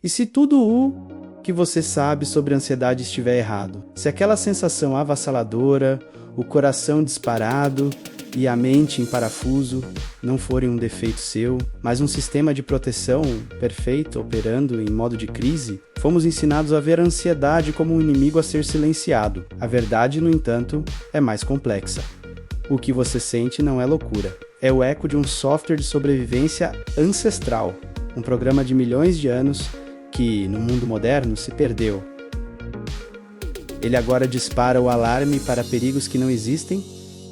E se tudo o que você sabe sobre ansiedade estiver errado? Se aquela sensação avassaladora, o coração disparado e a mente em parafuso não forem um defeito seu, mas um sistema de proteção perfeito operando em modo de crise, fomos ensinados a ver a ansiedade como um inimigo a ser silenciado. A verdade, no entanto, é mais complexa. O que você sente não é loucura. É o eco de um software de sobrevivência ancestral, um programa de milhões de anos que, no mundo moderno, se perdeu. Ele agora dispara o alarme para perigos que não existem,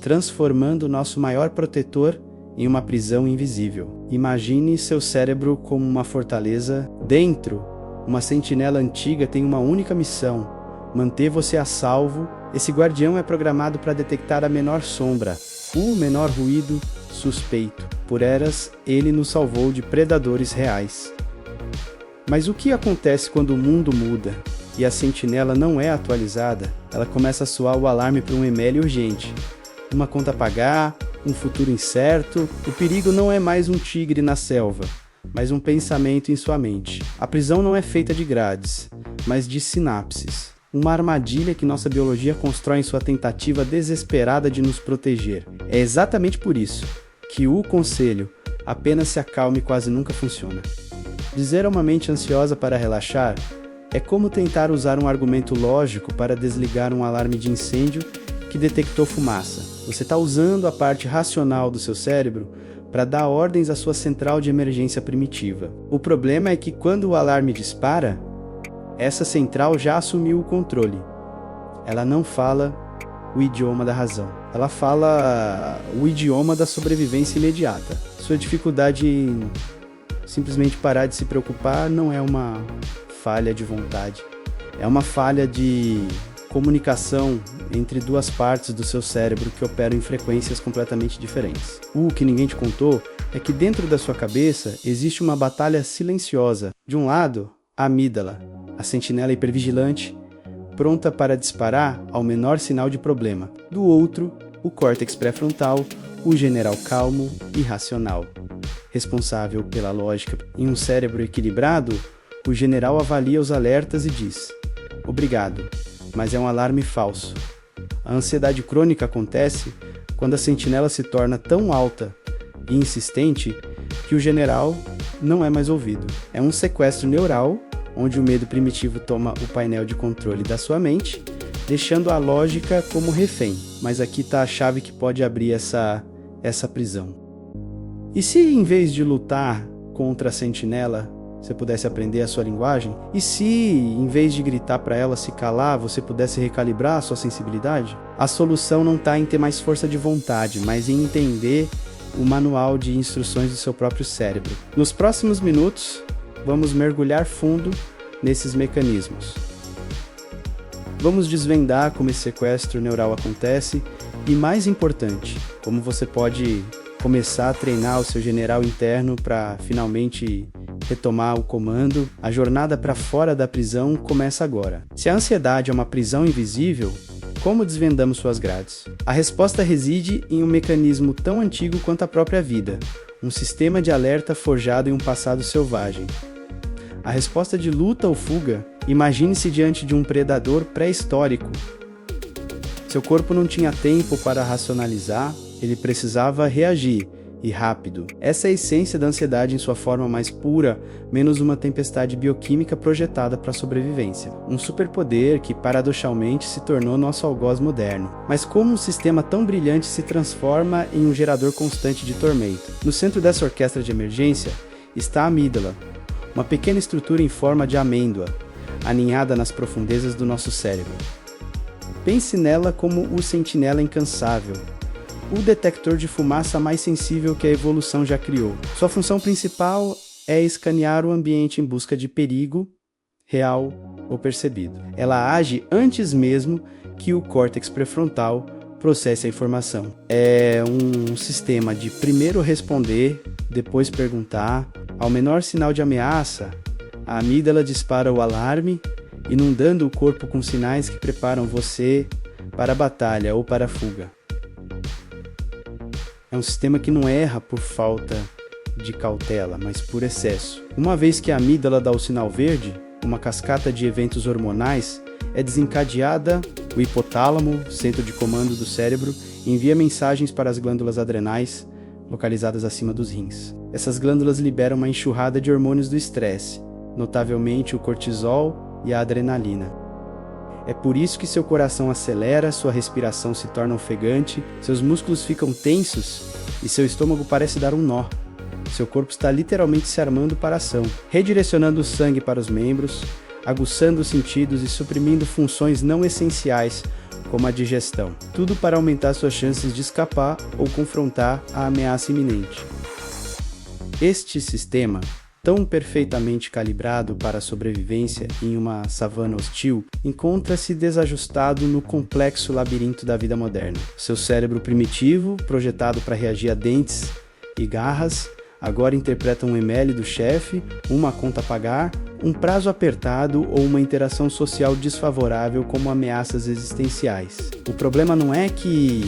transformando o nosso maior protetor em uma prisão invisível. Imagine seu cérebro como uma fortaleza. Dentro, uma sentinela antiga tem uma única missão: manter você a salvo. Esse guardião é programado para detectar a menor sombra, o menor ruído suspeito. Por eras, ele nos salvou de predadores reais. Mas o que acontece quando o mundo muda e a sentinela não é atualizada? Ela começa a soar o alarme para um email urgente. Uma conta a pagar, um futuro incerto. O perigo não é mais um tigre na selva, mas um pensamento em sua mente. A prisão não é feita de grades, mas de sinapses. Uma armadilha que nossa biologia constrói em sua tentativa desesperada de nos proteger. É exatamente por isso que o conselho "apenas se acalme" quase nunca funciona. Dizer a uma mente ansiosa para relaxar é como tentar usar um argumento lógico para desligar um alarme de incêndio que detectou fumaça. Você está usando a parte racional do seu cérebro para dar ordens à sua central de emergência primitiva. O problema é que quando o alarme dispara, essa central já assumiu o controle. Ela não fala o idioma da razão. Ela fala o idioma da sobrevivência imediata. Sua dificuldade em simplesmente parar de se preocupar não é uma falha de vontade. É uma falha de comunicação entre duas partes do seu cérebro que operam em frequências completamente diferentes. O que ninguém te contou é que dentro da sua cabeça existe uma batalha silenciosa. De um lado, a amígdala, a sentinela hipervigilante, pronta para disparar ao menor sinal de problema. Do outro, o córtex pré-frontal, o general calmo e racional. Responsável pela lógica. Em um cérebro equilibrado, o general avalia os alertas e diz: "Obrigado, mas é um alarme falso." A ansiedade crônica acontece quando a sentinela se torna tão alta e insistente que o general não é mais ouvido. É um sequestro neural, onde o medo primitivo toma o painel de controle da sua mente, deixando a lógica como refém. Mas aqui está a chave que pode abrir essa prisão. E se, em vez de lutar contra a sentinela, você pudesse aprender a sua linguagem? E se, em vez de gritar para ela se calar, você pudesse recalibrar a sua sensibilidade? A solução não está em ter mais força de vontade, mas em entender o manual de instruções do seu próprio cérebro. Nos próximos minutos, vamos mergulhar fundo nesses mecanismos. Vamos desvendar como esse sequestro neural acontece e, mais importante, como você pode começar a treinar o seu general interno para finalmente retomar o comando. A jornada para fora da prisão começa agora. Se a ansiedade é uma prisão invisível, como desvendamos suas grades? A resposta reside em um mecanismo tão antigo quanto a própria vida, um sistema de alerta forjado em um passado selvagem. A resposta de luta ou fuga, imagine-se diante de um predador pré-histórico. Seu corpo não tinha tempo para racionalizar, ele precisava reagir, e rápido. Essa é a essência da ansiedade em sua forma mais pura, menos uma tempestade bioquímica projetada para a sobrevivência. Um superpoder que, paradoxalmente, se tornou nosso algoz moderno. Mas como um sistema tão brilhante se transforma em um gerador constante de tormento? No centro dessa orquestra de emergência está a amígdala, uma pequena estrutura em forma de amêndoa, aninhada nas profundezas do nosso cérebro. Pense nela como o sentinela incansável, o detector de fumaça mais sensível que a evolução já criou. Sua função principal é escanear o ambiente em busca de perigo, real ou percebido. Ela age antes mesmo que o córtex pré-frontal processe a informação. É um sistema de primeiro responder, depois perguntar. Ao menor sinal de ameaça, a amígdala dispara o alarme, inundando o corpo com sinais que preparam você para a batalha ou para a fuga. É um sistema que não erra por falta de cautela, mas por excesso. Uma vez que a amígdala dá o sinal verde, uma cascata de eventos hormonais é desencadeada, o hipotálamo, centro de comando do cérebro, envia mensagens para as glândulas adrenais, localizadas acima dos rins. Essas glândulas liberam uma enxurrada de hormônios do estresse, notavelmente o cortisol e a adrenalina. É por isso que seu coração acelera, sua respiração se torna ofegante, seus músculos ficam tensos e seu estômago parece dar um nó. Seu corpo está literalmente se armando para a ação, redirecionando o sangue para os membros, aguçando os sentidos e suprimindo funções não essenciais, como a digestão. Tudo para aumentar suas chances de escapar ou confrontar a ameaça iminente. Este sistema, tão perfeitamente calibrado para a sobrevivência em uma savana hostil, encontra-se desajustado no complexo labirinto da vida moderna. Seu cérebro primitivo, projetado para reagir a dentes e garras, agora interpreta um e-mail do chefe, uma conta a pagar, um prazo apertado ou uma interação social desfavorável como ameaças existenciais. O problema não é que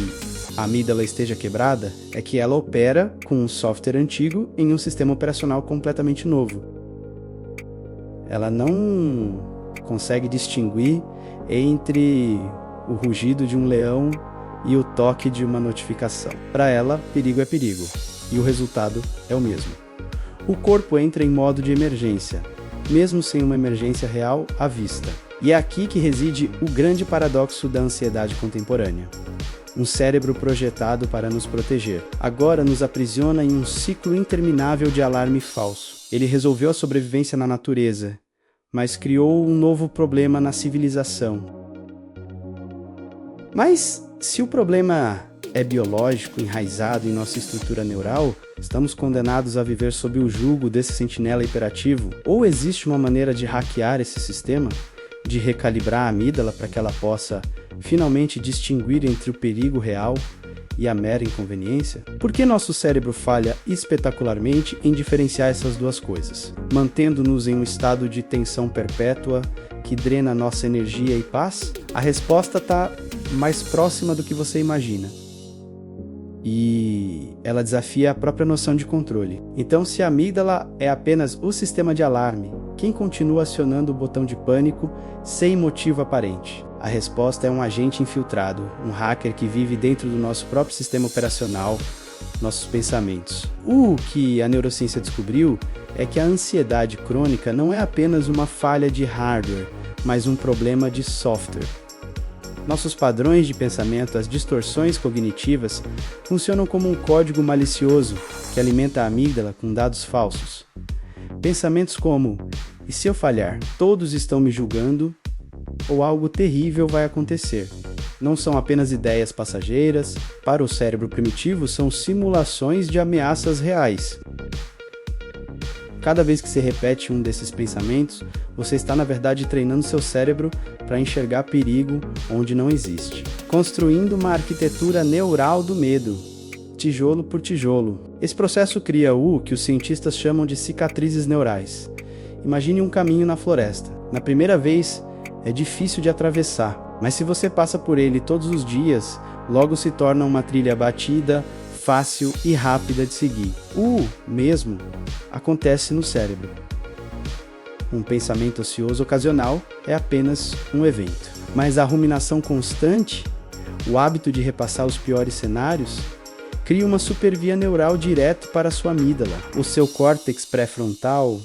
a amígdala esteja quebrada, é que ela opera com um software antigo em um sistema operacional completamente novo. Ela não consegue distinguir entre o rugido de um leão e o toque de uma notificação. Para ela, perigo é perigo, e o resultado é o mesmo. O corpo entra em modo de emergência, mesmo sem uma emergência real à vista. E é aqui que reside o grande paradoxo da ansiedade contemporânea. Um cérebro projetado para nos proteger, agora nos aprisiona em um ciclo interminável de alarme falso. Ele resolveu a sobrevivência na natureza, mas criou um novo problema na civilização. Mas, se o problema é biológico, enraizado em nossa estrutura neural, estamos condenados a viver sob o jugo desse sentinela hiperativo? Ou existe uma maneira de hackear esse sistema? De recalibrar a amígdala para que ela possa finalmente distinguir entre o perigo real e a mera inconveniência? Por que nosso cérebro falha espetacularmente em diferenciar essas duas coisas, mantendo-nos em um estado de tensão perpétua que drena nossa energia e paz? A resposta está mais próxima do que você imagina. E ela desafia a própria noção de controle. Então, se a amígdala é apenas o sistema de alarme, quem continua acionando o botão de pânico sem motivo aparente? A resposta é um agente infiltrado, um hacker que vive dentro do nosso próprio sistema operacional, nossos pensamentos. O que a neurociência descobriu é que a ansiedade crônica não é apenas uma falha de hardware, mas um problema de software. Nossos padrões de pensamento, as distorções cognitivas, funcionam como um código malicioso que alimenta a amígdala com dados falsos. Pensamentos como: e se eu falhar? Todos estão me julgando, ou algo terrível vai acontecer. Não são apenas ideias passageiras, para o cérebro primitivo são simulações de ameaças reais. Cada vez que você repete um desses pensamentos, você está na verdade treinando seu cérebro para enxergar perigo onde não existe. Construindo uma arquitetura neural do medo, tijolo por tijolo. Esse processo cria o que os cientistas chamam de cicatrizes neurais. Imagine um caminho na floresta. Na primeira vez, é difícil de atravessar, mas se você passa por ele todos os dias, logo se torna uma trilha batida, fácil e rápida de seguir. O mesmo acontece no cérebro. Um pensamento ocioso ocasional é apenas um evento. Mas a ruminação constante, o hábito de repassar os piores cenários, cria uma supervia neural direto para a sua amígdala. O seu córtex pré-frontal,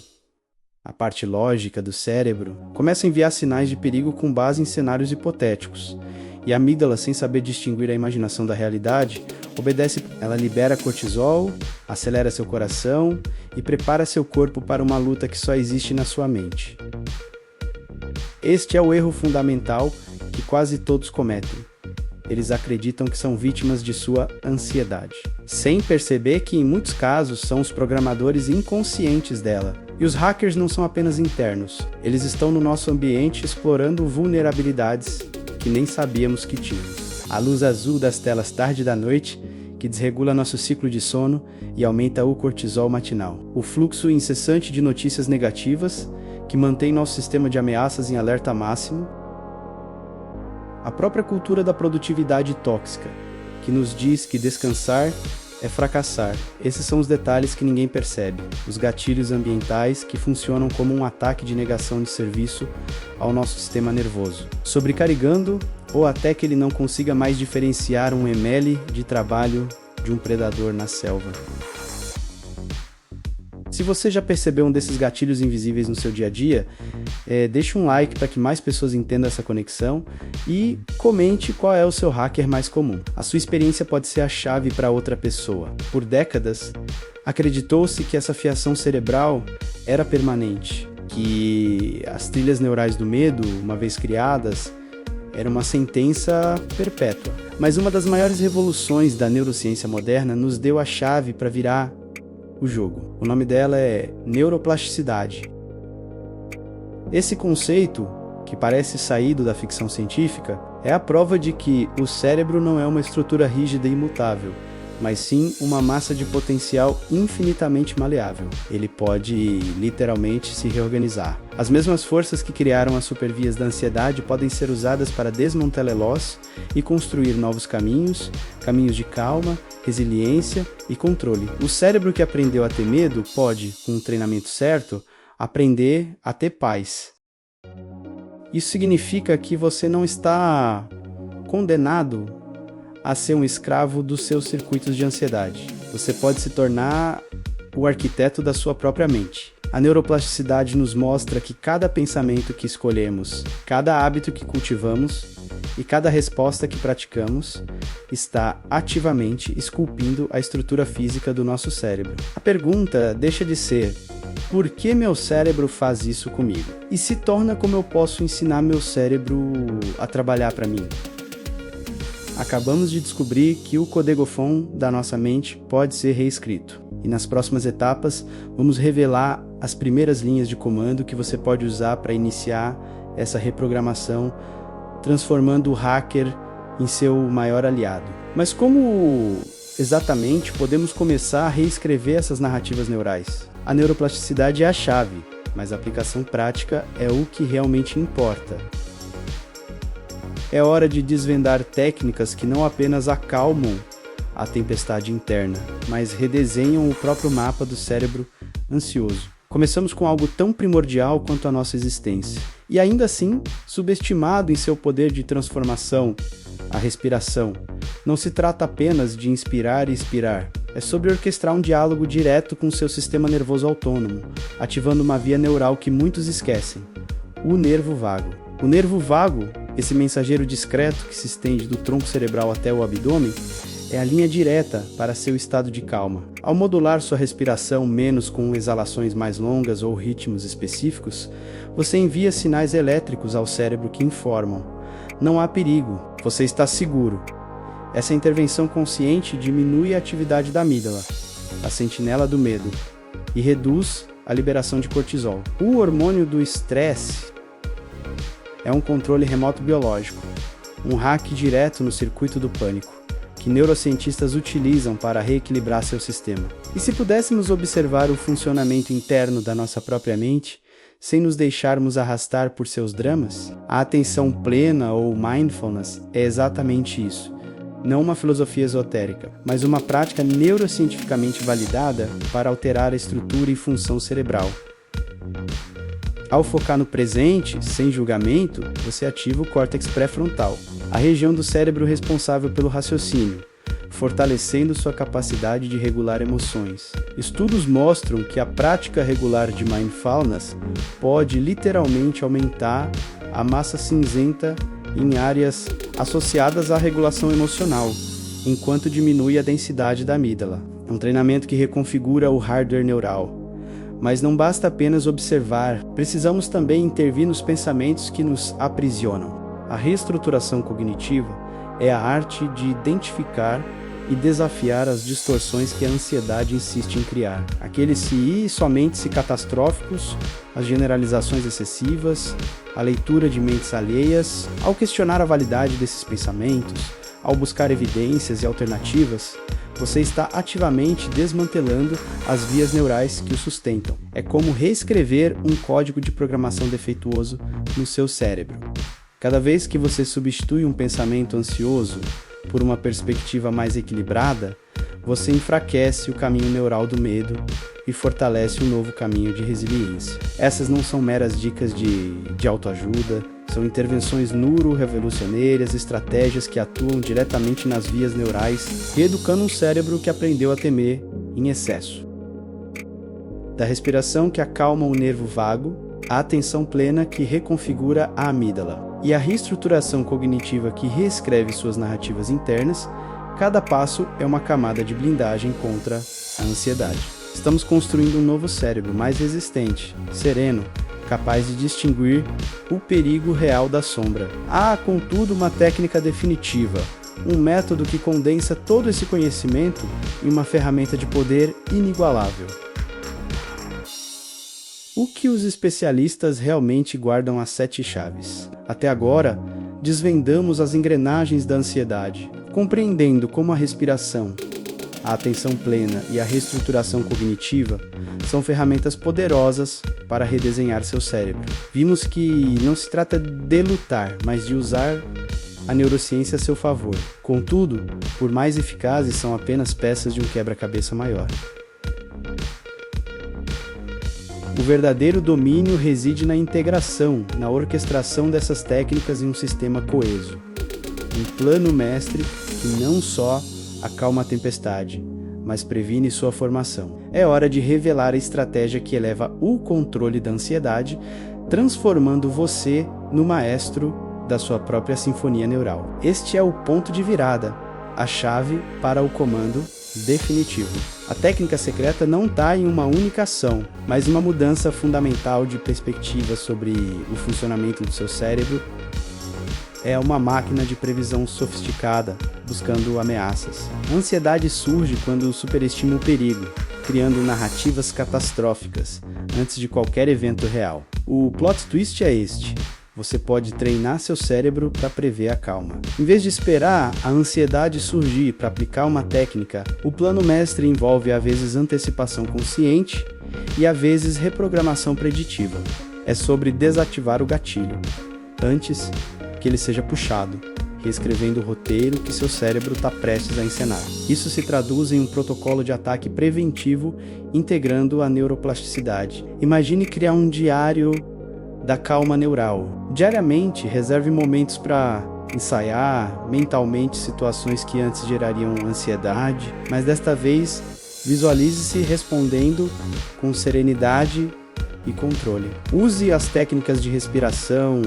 a parte lógica do cérebro, começa a enviar sinais de perigo com base em cenários hipotéticos. E a amígdala, sem saber distinguir a imaginação da realidade, obedece. Ela libera cortisol, acelera seu coração e prepara seu corpo para uma luta que só existe na sua mente. Este é o erro fundamental que quase todos cometem. Eles acreditam que são vítimas de sua ansiedade, sem perceber que em muitos casos são os programadores inconscientes dela. E os hackers não são apenas internos, eles estão no nosso ambiente explorando vulnerabilidades que nem sabíamos que tínhamos. A luz azul das telas tarde da noite, que desregula nosso ciclo de sono e aumenta o cortisol matinal. O fluxo incessante de notícias negativas, que mantém nosso sistema de ameaças em alerta máximo. A própria cultura da produtividade tóxica, que nos diz que descansar é fracassar. Esses são os detalhes que ninguém percebe, os gatilhos ambientais que funcionam como um ataque de negação de serviço ao nosso sistema nervoso, sobrecarregando ou até que ele não consiga mais diferenciar um ml de trabalho de um predador na selva. Se você já percebeu um desses gatilhos invisíveis no seu dia a dia, deixe um like para que mais pessoas entendam essa conexão e comente qual é o seu hacker mais comum. A sua experiência pode ser a chave para outra pessoa. Por décadas, acreditou-se que essa fiação cerebral era permanente, que as trilhas neurais do medo, uma vez criadas, era uma sentença perpétua. Mas uma das maiores revoluções da neurociência moderna nos deu a chave para virar o jogo. O nome dela é neuroplasticidade. Esse conceito, que parece saído da ficção científica, é a prova de que o cérebro não é uma estrutura rígida e imutável, mas sim uma massa de potencial infinitamente maleável. Ele pode, literalmente, se reorganizar. As mesmas forças que criaram as supervias da ansiedade podem ser usadas para desmantelá-los e construir novos caminhos de calma, resiliência e controle. O cérebro que aprendeu a ter medo pode, com um treinamento certo, aprender a ter paz. Isso significa que você não está condenado a ser um escravo dos seus circuitos de ansiedade. Você pode se tornar o arquiteto da sua própria mente. A neuroplasticidade nos mostra que cada pensamento que escolhemos, cada hábito que cultivamos e cada resposta que praticamos está ativamente esculpindo a estrutura física do nosso cérebro. A pergunta deixa de ser: por que meu cérebro faz isso comigo? E se torna: como eu posso ensinar meu cérebro a trabalhar para mim? Acabamos de descobrir que o código-fonte da nossa mente pode ser reescrito. E nas próximas etapas, vamos revelar as primeiras linhas de comando que você pode usar para iniciar essa reprogramação, transformando o hacker em seu maior aliado. Mas como exatamente podemos começar a reescrever essas narrativas neurais? A neuroplasticidade é a chave, mas a aplicação prática é o que realmente importa. É hora de desvendar técnicas que não apenas acalmam a tempestade interna, mas redesenham o próprio mapa do cérebro ansioso. Começamos com algo tão primordial quanto a nossa existência, e ainda assim subestimado em seu poder de transformação, a respiração. Não se trata apenas de inspirar e expirar, é sobre orquestrar um diálogo direto com seu sistema nervoso autônomo, ativando uma via neural que muitos esquecem: o nervo vago. O nervo vago, esse mensageiro discreto que se estende do tronco cerebral até o abdômen, é a linha direta para seu estado de calma. Ao modular sua respiração menos com exalações mais longas ou ritmos específicos, você envia sinais elétricos ao cérebro que informam: não há perigo, você está seguro. Essa intervenção consciente diminui a atividade da amígdala, a sentinela do medo, e reduz a liberação de cortisol. O hormônio do estresse é um controle remoto biológico, um hack direto no circuito do pânico, que neurocientistas utilizam para reequilibrar seu sistema. E se pudéssemos observar o funcionamento interno da nossa própria mente, sem nos deixarmos arrastar por seus dramas? A atenção plena ou mindfulness é exatamente isso. Não uma filosofia esotérica, mas uma prática neurocientificamente validada para alterar a estrutura e função cerebral. Ao focar no presente, sem julgamento, você ativa o córtex pré-frontal, a região do cérebro responsável pelo raciocínio, fortalecendo sua capacidade de regular emoções. Estudos mostram que a prática regular de mindfulness pode literalmente aumentar a massa cinzenta em áreas associadas à regulação emocional, enquanto diminui a densidade da amígdala. É um treinamento que reconfigura o hardware neural. Mas não basta apenas observar, precisamos também intervir nos pensamentos que nos aprisionam. A reestruturação cognitiva é a arte de identificar e desafiar as distorções que a ansiedade insiste em criar. Aqueles se e somente se catastróficos, as generalizações excessivas, a leitura de mentes alheias. Ao questionar a validade desses pensamentos, ao buscar evidências e alternativas, você está ativamente desmantelando as vias neurais que o sustentam. É como reescrever um código de programação defeituoso no seu cérebro. Cada vez que você substitui um pensamento ansioso por uma perspectiva mais equilibrada, você enfraquece o caminho neural do medo e fortalece um novo caminho de resiliência. Essas não são meras dicas de autoajuda, são intervenções neuro-revolucionárias, estratégias que atuam diretamente nas vias neurais, reeducando um cérebro que aprendeu a temer em excesso. Da respiração que acalma o nervo vago, à atenção plena que reconfigura a amígdala, e a reestruturação cognitiva que reescreve suas narrativas internas, cada passo é uma camada de blindagem contra a ansiedade. Estamos construindo um novo cérebro mais resistente, sereno, capaz de distinguir o perigo real da sombra. Há, contudo, uma técnica definitiva, um método que condensa todo esse conhecimento em uma ferramenta de poder inigualável. O que os especialistas realmente guardam as 7 chaves? Até agora, desvendamos as engrenagens da ansiedade, compreendendo como a respiração, a atenção plena e a reestruturação cognitiva são ferramentas poderosas para redesenhar seu cérebro. Vimos que não se trata de lutar, mas de usar a neurociência a seu favor. Contudo, por mais eficazes, são apenas peças de um quebra-cabeça maior. O verdadeiro domínio reside na integração, na orquestração dessas técnicas em um sistema coeso. Um plano mestre que não só acalma a tempestade, mas previne sua formação. É hora de revelar a estratégia que eleva o controle da ansiedade, transformando você no maestro da sua própria sinfonia neural. Este é o ponto de virada, a chave para o comando definitivo. A técnica secreta não está em uma única ação, mas uma mudança fundamental de perspectiva sobre o funcionamento do seu cérebro. É uma máquina de previsão sofisticada, buscando ameaças. A ansiedade surge quando superestima o perigo, criando narrativas catastróficas antes de qualquer evento real. O plot twist é este: você pode treinar seu cérebro para prever a calma. Em vez de esperar a ansiedade surgir para aplicar uma técnica, o plano mestre envolve às vezes antecipação consciente e às vezes reprogramação preditiva. É sobre desativar o gatilho antes que ele seja puxado, reescrevendo o roteiro que seu cérebro está prestes a encenar. Isso se traduz em um protocolo de ataque preventivo integrando a neuroplasticidade. Imagine criar um diário da calma neural. Diariamente, reserve momentos para ensaiar mentalmente situações que antes gerariam ansiedade, mas desta vez visualize-se respondendo com serenidade e controle. Use as técnicas de respiração,